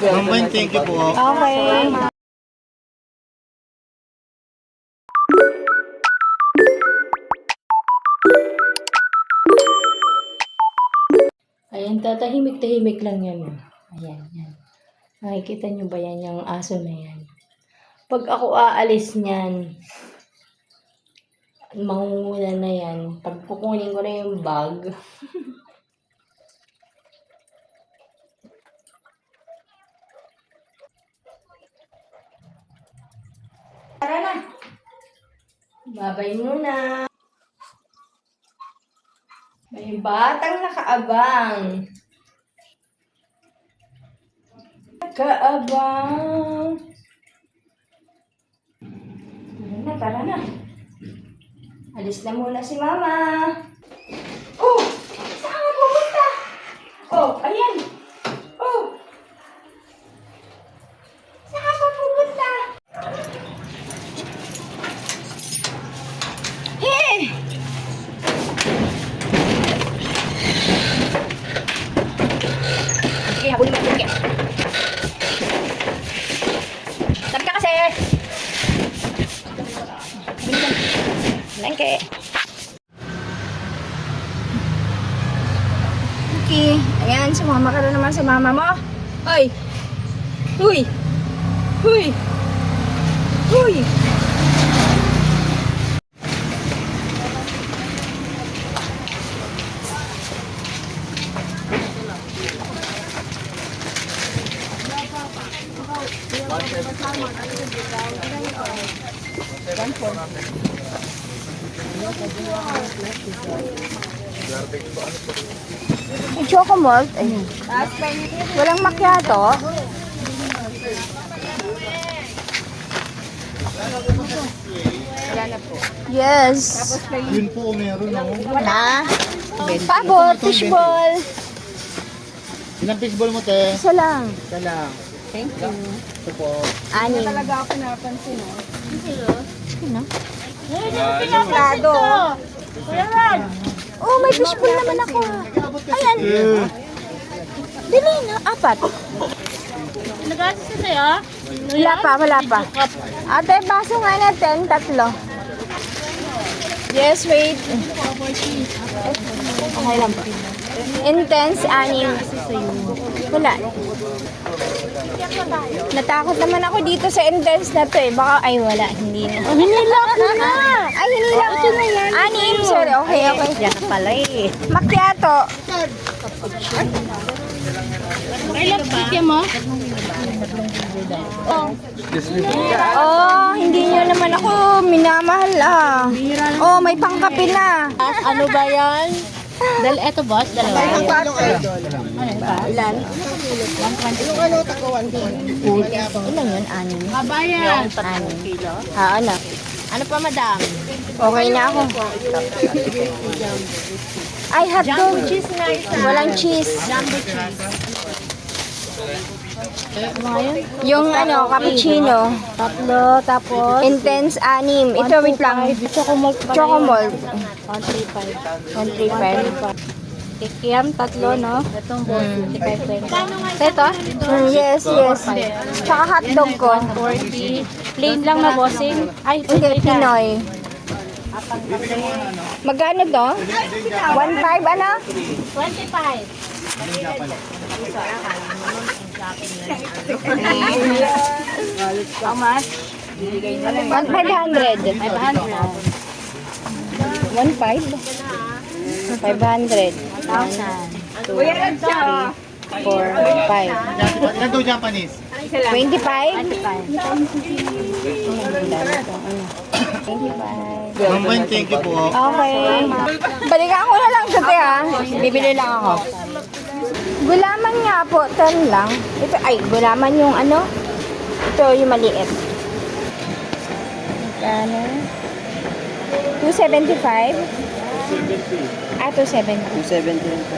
Ma'am, thank you po. Okay. Ayan, tatahimik-tahimik lang yan. Ayan, yan. Nakikita nyo ba yan, yung aso na yan? Pag ako aalis niyan, mangunguna na yan. Pag kukunin ko na yung bag, tara na! Babay muna! May batang nakaabang! Nakaabang! Tara na! Alis na muna si Mama! Oh! Saan ka pupunta? Oh, ayan! Oh! Saan ka pupunta? Hey! Sige, habulin mo. Sige. Sabi ka kasi! Lengke. Okay. Ayan, sumama ka na naman sa mama mo. Hoy! Huy! Huy! Huy! May choco malt. Ayun. Walang macchiato. Wala na po. Yes. Yun po, meron ako. Na. Pabot, fishball. Ilang fishball mo, te? Isa lang. Isa lang. Thank you. Ito po. Anim. Talaga ako napansin, no? Ano? Pinapado. Oh, may fishball naman ako. Ayan. Dili na. Apat. Nag-asis na sa'yo? Wala pa, wala pa. Ate, baso nga natin. Tatlo. Yes, wait. Okay lang po. Intense, anim. Wala. Natakot naman ako dito sa intense na to eh. Baka, ay wala, hindi na. Hinila ko na! Ay, hindi lang. Ito na yan. Anim, sorry. Okay, okay. Yan pala eh. Macchiato. Kailan pa? Mo? Oh, hindi nyo naman ako minamahal ah. Oh, may pangkape na. Ano ba yan? Eto boss, dalawa. Ilan? 120. Ilan yun? Anim. Kabayan. 3 kilo. Ano? Ano pa madam? Okay na ako. Ay, hotdog. Jumbo cheese na isa. Walang cheese. Jumbo cheese. Yung ano, cappuccino. Tatlo, tapos Intense, anim. Ito, wait lang. Chocomalt. Chocomalt. 135. 135. Kikiam, tatlo, no? Itong boss, 55. Ito? Yes, yes. Tsaka hotdog ko. 40. Plain lang na bossing. Ay, Hindi, Pinoy. Magkano to? 1.5 ano? 25. How much? 1,500. 500. 1.5? 500. 1,000. 2, 3, 4, 5. Ito Japanese. 25? 25. Ma'am, thank you po. Okay. Balikan ko na lang dati ha. Bibili lang ako. Gulaman nga po. 10 lang. Ito, ay, gulaman yung ano. Ito yung maliit. Ano? 275? Ah, 270. 270 lang po.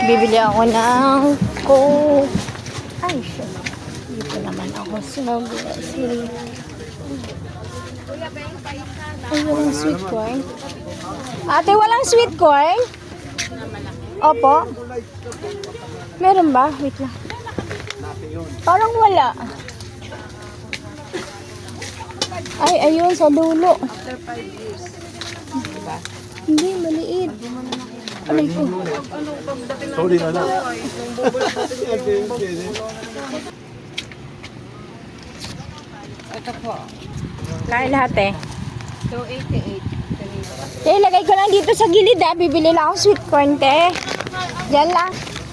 Bibili ako ng Coke. Ay, shit. Dito naman ako sa grocery. Ay, walang sweet corn. Ate, walang sweet corn? Opo. Meron ba? Wait lang. Parang wala. Ay, ayun, sa dulo. After 5 years. Hindi, maliit. Alam ko. Sorry na lang. Ito po. Kaya lahat eh. 288. Ilagay ko lang dito sa gilid ah. Bibili lang akong sweet corn, te. Diyan lang.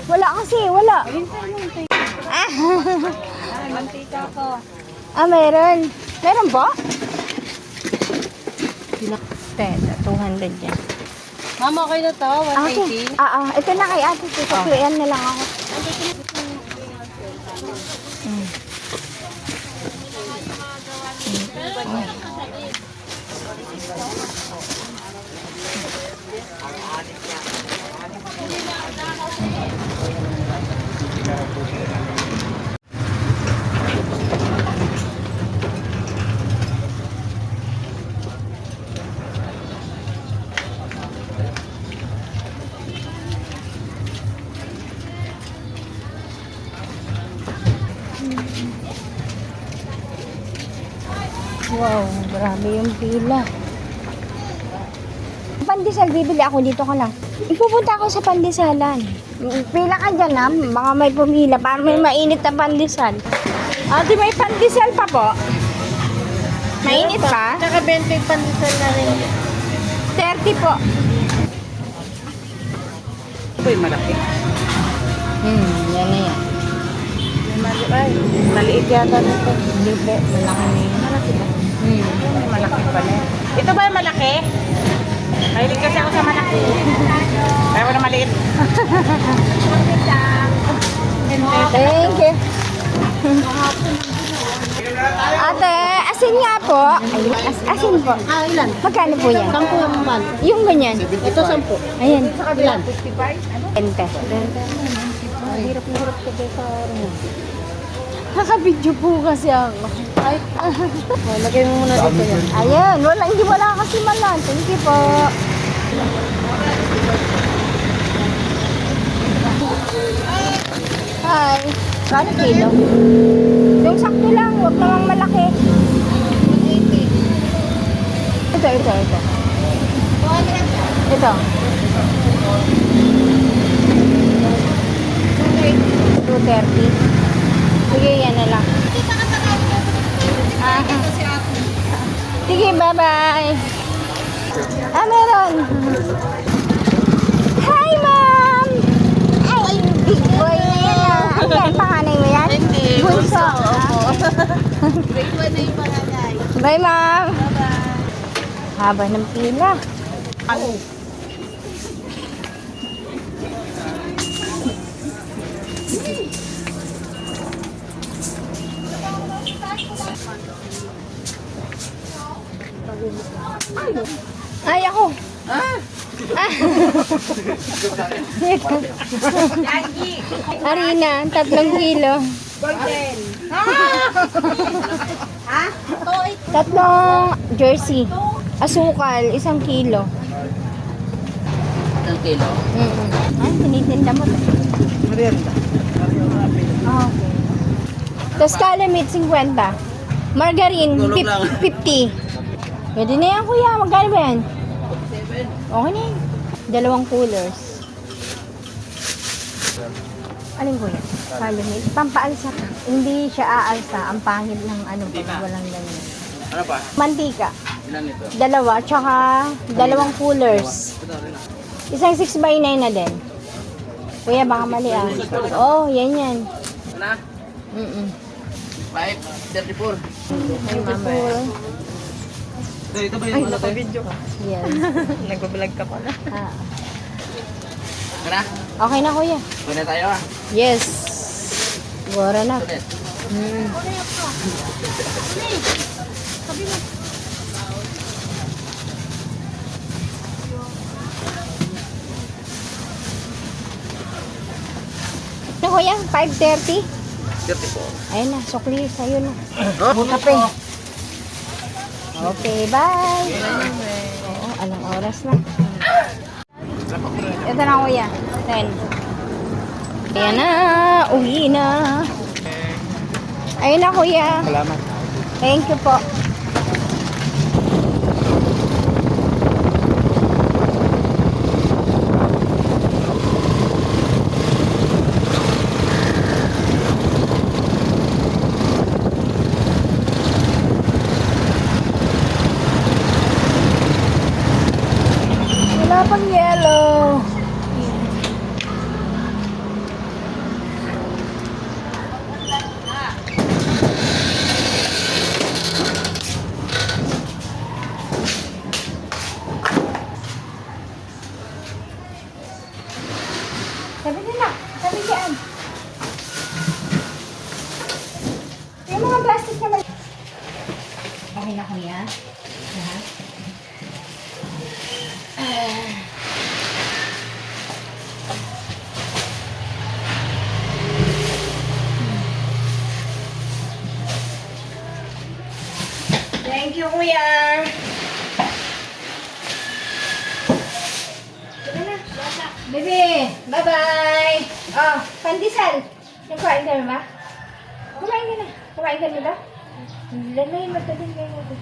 Wala kasi, wala. Ah, Ay, mantika ko. meron. Meron ba? Te, 200 yan. Mama, okay na to? Okay. 180? Ito na kay ate. Tutuyan na lang ako. Wow, grabe yung pila. Pandesal, bibili ako dito ka lang. Pupunta ako sa pandesalan. Pila ka dyan ha, baka may pumila para may mainit na pandesal. Ate, may pandesal pa po. Mainit pa? Tsaka 20 pandesal na rin. 30 po. Ito yung malaki. Yan na yan. Ay, maliit yata nito. Hindi po, malaki na yun. Malaki ba? Ay, malaki pala. Ito ba yung malaki? Mahilig kasi ako sa malaki. Kaya ko na maliit. Thank you. Ate, asin nga po. Ay, asin po. Ilan? Magkano po yan? 10 ang man. Yung ganyan. Ito 10. Ayan. Ilan? 20. Hirap na hirap ko sa ano. Nakabidyo po kasi ako. Ay, lagay mo muna dito yan. Ayan, hindi wala kasi malan. Thank you po. Hi. Kano kilo? Yung sakto lang, huwag namang malaki. 180. Ito. Ito. 230. Sige, yan na lang. Sige, bye-bye. Meron. Hi, ma'am! Ay, big boy na yan ah. Ano yan, panganay mo yan? Bunso. Grade 1 na yung panganay. Bye, ma'am. Haba ng pila. Ay, ako. Harina, 3 kilo. Tatlong jersey. Asukal, 1 kilo. 1 kilo. Ay, tinitinda mo. Merienda. Okay. Tapos calamit, 50. Margarine, Tulog lang. 50. Pwede na yan, kuya. Magkano ba yan? Okay na yan. 2 coolers. Alin kuya? Calamit. Pampaalsa. Hindi siya aalsa. Ang pangit ng ano. Walang ganyan. Ano pa? Mantika. Ilan ito? 2. Tsaka 2 coolers. Isang 6x9 na din. Kuya, baka mali ah. Oh, yan. Ano? 534. Ay, mama. Ito ba yung ano tayo? Yes. Nag-vlog ka pala. Ah. Kana? Okay na, kuya. Pwede tayo ah. Yes. Gora na. Ulit. Ano, kuya? 5:30? 34. Ayun na, sukli. Sa'yo na. Oh, Kape. Okay, bye. Oo, anong oras na? Ito na kuya. 10. Ayan na, uwi na. Ayun na kuya. Salamat. Thank you po. Wala pang yellow. Sabi nila, sabi dyan. Yung mga plastic naman. Okay na kuya? Lahat? Thank you, kuya. Sige na. Bebe, bye-bye. Oh, pandesal. Nagkain ka na ba? Kumain ka na. Kumain ka na ba? Lalay, matadin kayo natin.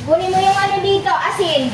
Kunin mo yung ano dito, asin.